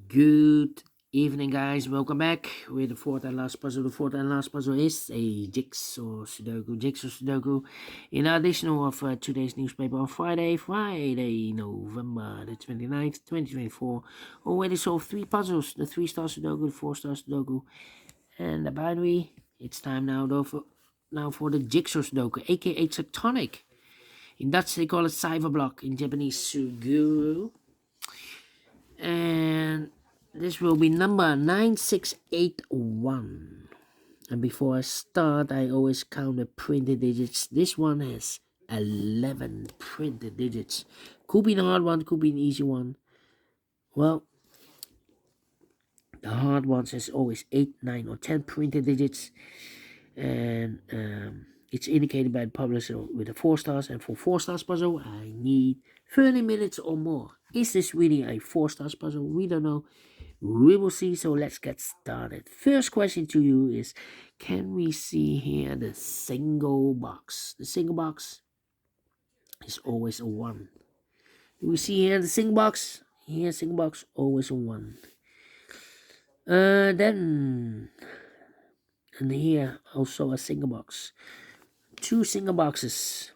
Good evening, guys. Welcome back with the fourth and last puzzle. The fourth and last puzzle is a Jigsaw Sudoku. Jigsaw Sudoku in additional of today's newspaper on Friday, November the 29th, 2024. Already solved three puzzles: the 3-star Sudoku, the 4-star Sudoku, and the binary. It's time now for the Jigsaw Sudoku, a.k.a. Tectonic. In Dutch, they call it Cyber Block. In Japanese, Suguru. And this will be number 9681. And before I start, I always count the printed digits. This one has 11 printed digits. Could be an hard one, could be an easy one. Well, the hard ones has always 8, 9, or 10 printed digits. And it's indicated by the publisher with the 4 stars. And for 4 stars puzzle, I need 30 minutes or more. Is this really a 4 stars puzzle? We don't know. We will see. So let's get started. First question to you is, can we see here the single box? The single box is always a 1. Do we see here the single box? Here, single box, always a 1. Then, and here also a single box. 2 single boxes.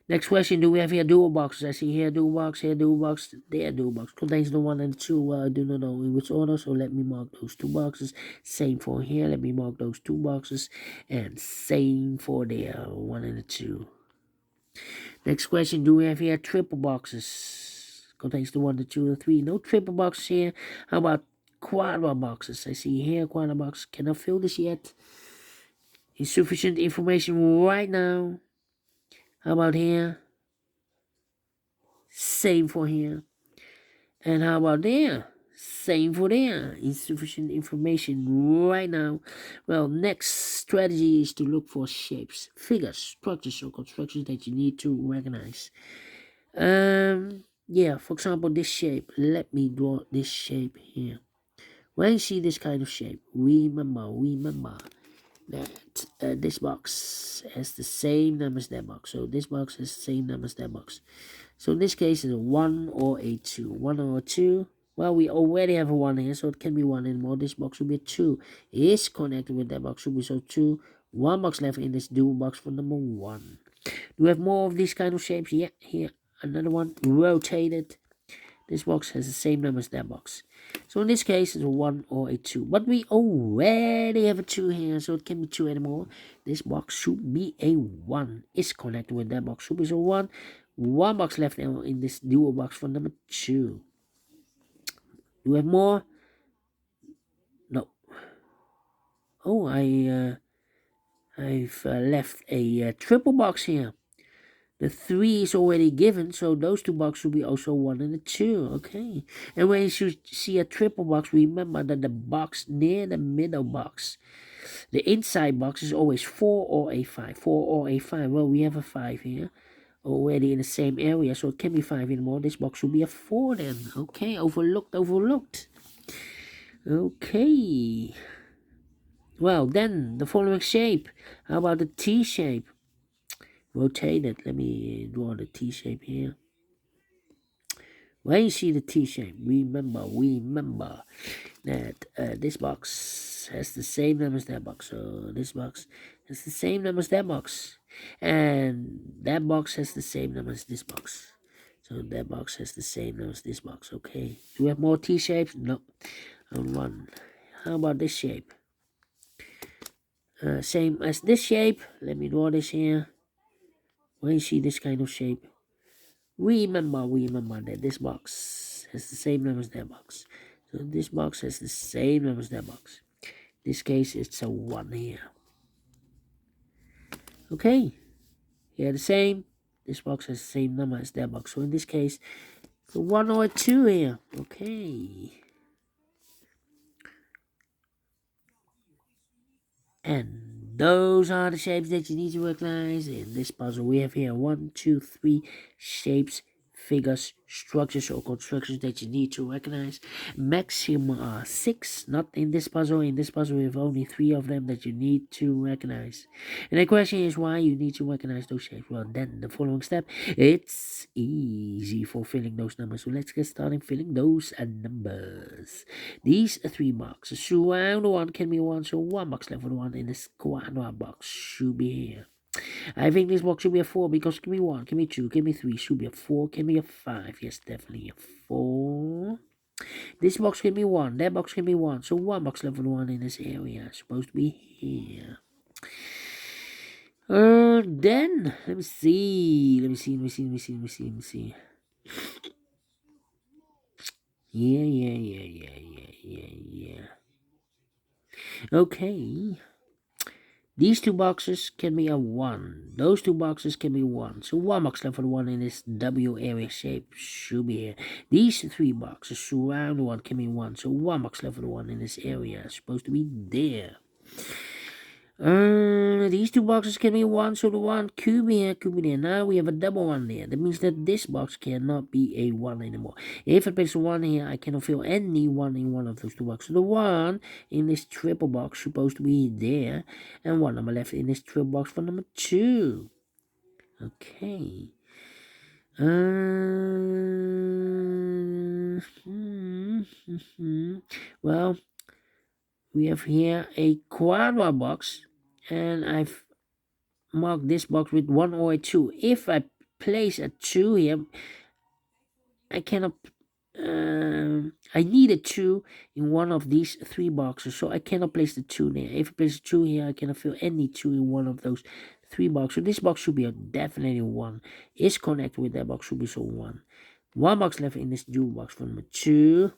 Next question, do we have here dual boxes? I see here dual box, there dual box. Contains the 1 and the 2. I do not know in which order, so let me mark those 2 boxes. Same for here, let me mark those 2 boxes. And same for there, 1 and the 2. Next question, do we have here triple boxes? Contains the 1, the 2, and the 3. No triple boxes here. How about quadra boxes? I see here quadra box. Cannot fill this yet. Insufficient information right now. How about here? Same for here. And how about there? Same for there. Insufficient information right now. Well, next strategy is to look for shapes, figures, structures, or constructions that you need to recognize. Yeah, for example, this shape. Let me draw this shape here. When you see this kind of shape, remember that this box has the same number as that box. So this box has the same number as that box. So in this case, it's a 1 or a 2. 1 or a 2. Well, we already have a 1 here, so it can be 1 anymore. This box will be a 2. Is connected with that box, will be so 2. 1 box left in this dual box for number 1. Do we have more of these kind of shapes? Yeah, here. Another one. Rotated. This box has the same number as that box. So in this case, it's a 1 or a 2. But we already have a 2 here, so it can be 2 anymore. This box should be a 1. It's connected with that box. Should be so 1. 1 box left now in this dual box for number 2. Do we have more? No. Oh, I've left a triple box here. The 3 is already given, so those 2 boxes will be also 1 and a 2. Okay. And when you see a triple box, remember that the box near the middle box, the inside box, is always 4 or a 5. 4 or a 5. Well, we have a 5 here already in the same area, so it can be 5 anymore. This box will be a 4 then. Okay, overlooked. Okay. Well, then, the following shape. How about the T shape? Rotated. Let me draw the T shape here. When you see the T shape, remember that this box has the same number as that box. So this box has the same number as that box. And that box has the same number as this box. So that box has the same number as this box. Okay. Do we have more T shapes? No. On 1. How about this shape? Same as this shape. Let me draw this here. When you see this kind of shape, remember that this box has the same number as that box. So this box has the same number as that box. In this case, it's a 1 here. Okay. Here the same. This box has the same number as that box. So in this case, it's a 1 or a 2 here. Okay. And those are the shapes that you need to recognize in this puzzle. We have here 1, 2, 3 shapes, figures, structures, or constructions that you need to recognize. Maximum are 6, not in this puzzle. In this puzzle, we have only 3 of them that you need to recognize. And the question is why you need to recognize those shapes. Well, then the following step, it's easy for filling those numbers. So let's get started filling those numbers. These 3 boxes. Surround 1 can be 1, so 1 box left with 1 in this quadra box should be here. I think this box should be a 4 because give me 1, give me 2, give me 3, should be a 4, give me a 5. Yes, definitely a 4. This box can be 1, that box can be 1, so 1 box left with 1 in this area. Supposed to be here. Then let me see. Yeah. Okay. These 2 boxes can be a 1. Those 2 boxes can be 1. So 1 box left for 1 in this W area shape should be here. These 3 boxes surround 1 can be 1. So 1 box left for 1 in this area is supposed to be there. These 2 boxes can be 1, so the 1 could be there. Now we have a double 1 there. That means that this box cannot be a 1 anymore. If I place a 1 here, I cannot fill any 1 in one of those 2 boxes. So the 1 in this triple box supposed to be there, and 1 number left in this triple box for number 2. Okay. Well, we have here a quadra box, and I've marked this box with 1 or a 2. If I place a 2 here, I cannot. I need a 2 in one of these 3 boxes, so I cannot place the 2 there. If I place a 2 here, I cannot fill any 2 in one of those 3 boxes. So this box should be a definitely 1. Is connected with that box, should be so 1. 1 box left in this jewel box for number 2.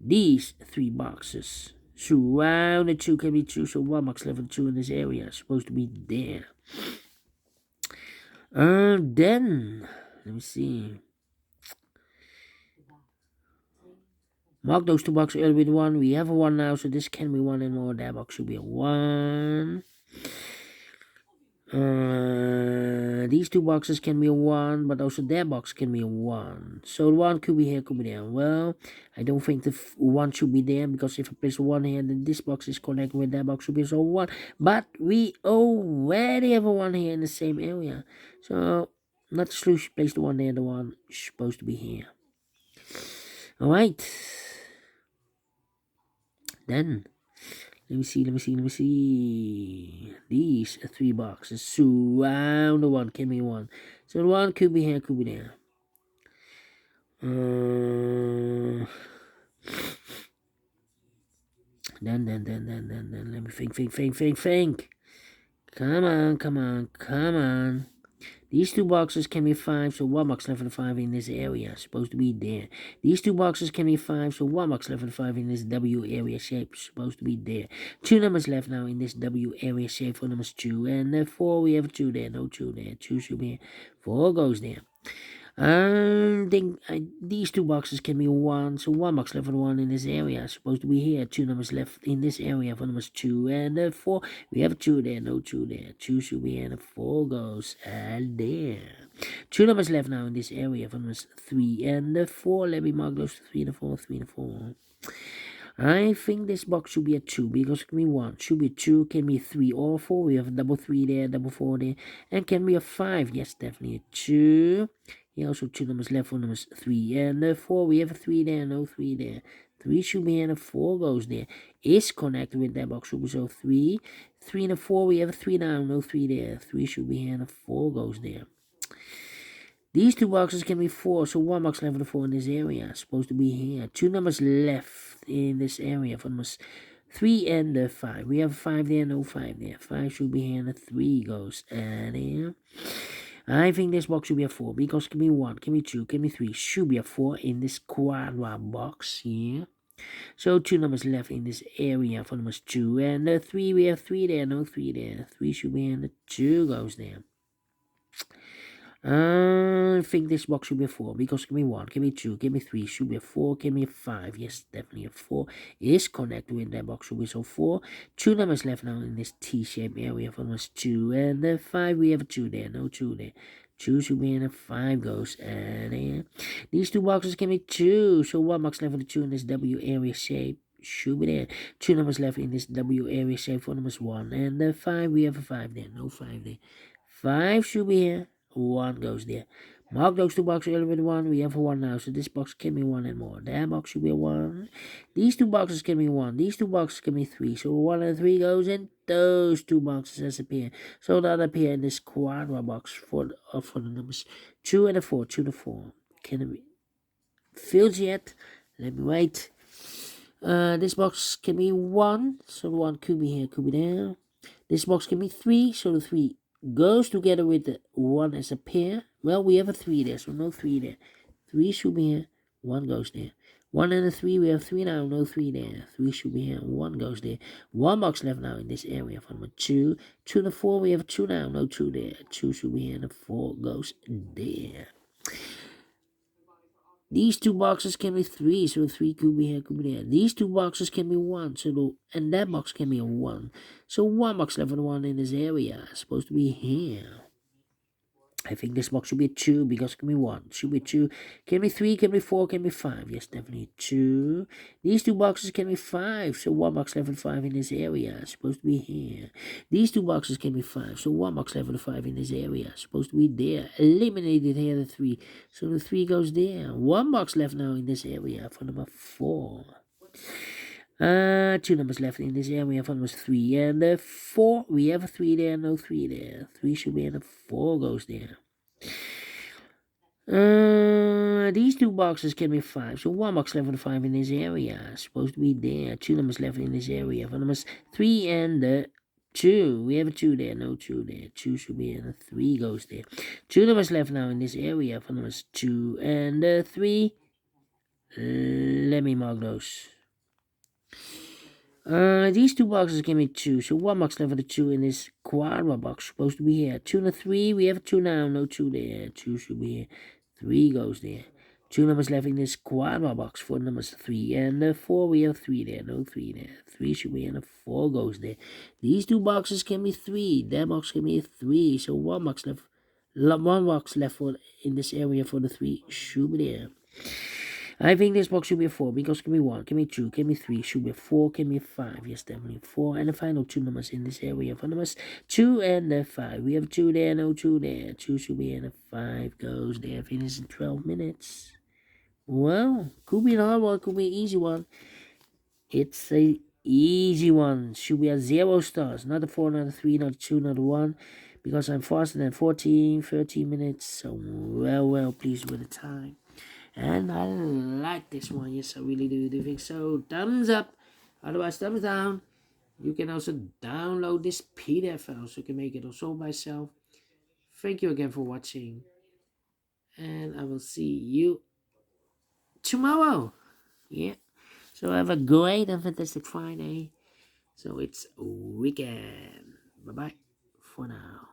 These 3 boxes surround the 2 can be 2, so 1 box left for 2 in this area is supposed to be there. Then let me see. Mark those 2 boxes earlier with 1. We have a 1 now, so this can be 1 and more. That box should be a 1. These 2 boxes can be a 1, but also that box can be a 1. So the 1 could be here, could be there. Well, I don't think the 1 should be there, because if I place a 1 here, then this box is connected with that box, should be so 1. But we already have a 1 here in the same area. So, not the solution, place the 1 there, the 1 is supposed to be here. Alright. Then, let me see. These 3 boxes surround the 1, can be 1. So the 1 could be here, could be there. Then, let me think. Come on. These 2 boxes can be 5, so 1 box left for the 5 in this area. Supposed to be there. These 2 boxes can be 5, so 1 box left for the 5 in this W area shape. Supposed to be there. 2 numbers left now in this W area shape for numbers 2. And 4, we have 2 there. No 2 there. 2 should be here. 4 goes there. These 2 boxes can be 1, so 1 box left for 1 in this area. Supposed to be here. 2 numbers left in this area for numbers 2 and 4. We have 2 there, no 2 there. 2 should be here, and 4 goes there. 2 numbers left now in this area for numbers 3 and 4. Let me mark those 3 and 4, 3 and 4. I think this box should be a 2 because it can be 1, should be 2, can be 3 or 4. We have a double 3 there, double 4 there, and can be a 5. Yes, definitely a 2. Here also 2 numbers left for numbers 3 and 4. We have a 3 there, no 3 there. 3 should be here, and a 4 goes there. Is connected with that box, should be so 3. 3 and a 4, we have a 3 now, no 3 there. 3 should be here, and a 4 goes there. These 2 boxes can be 4, so 1 box left for the 4 in this area. Supposed to be here. 2 numbers left in this area for numbers 3 and 5. We have 5 there, no 5 there. 5 should be here, and a 3 goes there. I think this box should be a 4 because give me 1, give me 2, give me 3. Should be a 4 in this quadra box here. So 2 numbers left in this area for numbers 2 and 3. We have 3 there, no 3 there. 3 should be here, and the 2 goes there. I think this box should be a 4 because give me 1, give me 2, give me 3, should be a 4, give me a 5. Yes, definitely a 4 is connected with that box, should be so 4. 2 numbers left now in this T-shaped area for numbers 2 and 5. We have a 2 there, no 2 there. 2 should be in, a 5 goes, and in. These 2 boxes can be 2, so 1 box left for the 2 in this W area shape. Should be there. 2 numbers left in this W area shape, 4 numbers 1. And the 5, we have a 5 there. No 5 there. 5 should be here. 1 goes there. Mark those 2 boxes earlier with 1. We have a 1 now, so this box can be 1 and more. That box should be a 1. These 2 boxes can be 1. These 2 boxes can be 3. So 1 and 3 goes in. Those 2 boxes has appeared. So that appear in this quadra box for the numbers 2 and a 4. 2 to 4. Can it be filled yet? Let me wait. This box can be 1, so the 1 could be here, could be there. This box can be 3, so the 3 goes together with the 1 as a pair. Well, we have a 3 there, so no 3 there. 3 should be here, 1 goes there. 1 and a 3, we have 3 now, no 3 there. 3 should be here, 1 goes there. 1 box left now in this area for number 2. 2 and a 4, we have 2 now, no 2 there. 2 should be here, and the 4 goes there. These 2 boxes can be 3, so 3 could be here, could be there. These 2 boxes can be 1, and that box can be a 1. So 1 box left for the 1 in this area. It's supposed to be here. I think this box should be 2 because it can be 1. Should be 2. Can be 3, can be 4, can be 5. Yes, definitely 2. These 2 boxes can be 5. So 1 box left for the 5 in this area. It's supposed to be here. These 2 boxes can be 5. So 1 box left for the 5 in this area. It's supposed to be there. Eliminated here the 3. So the 3 goes there. 1 box left now in this area for number 4. 2 numbers left in this area for numbers 3 and 4. We have a 3 there, no 3 there. 3 should be in, the 4 goes there. These 2 boxes can be 5. So 1 box left for the 5 in this area. Supposed to be there. 2 numbers left in this area for numbers 3 and 2. We have a 2 there, no 2 there. 2 should be in, the 3 goes there. 2 numbers left now in this area for numbers 2 and 3. Let me mark those. These 2 boxes can be 2, so 1 box left for the 2 in this quadra box. Supposed to be here. 2 and a 3, we have a 2 now, no 2 there. 2 should be here. 3 goes there. 2 numbers left in this quadra box for numbers 3 and 4, we have 3 there, no 3 there. 3 should be in, the 4 goes there. These 2 boxes can be 3, that box can be a 3, so 1 box left for in this area for the 3 should be there. I think this box should be a 4 because it can be 1, can be 2, can be 3, should be a 4, can be 5. Yes, definitely 4. And the final 2 numbers in this area for numbers 2 and 5. We have 2 there, no 2 there. 2 should be in, a 5 goes there. Finish in 12 minutes. Well, could be an hard one, could be an easy one. It's a easy one. Should be a 0 stars. Not a 4, not a 3, not a 2, not a 1. Because I'm faster than 14, 13 minutes. So well pleased with the time. And I like this one. Yes, I really do. Do you think so? Thumbs up. Otherwise, thumbs down. You can also download this PDF file so you can make it also myself. Thank you again for watching. And I will see you tomorrow. Yeah. So have a great and fantastic Friday. So it's weekend. Bye-bye for now.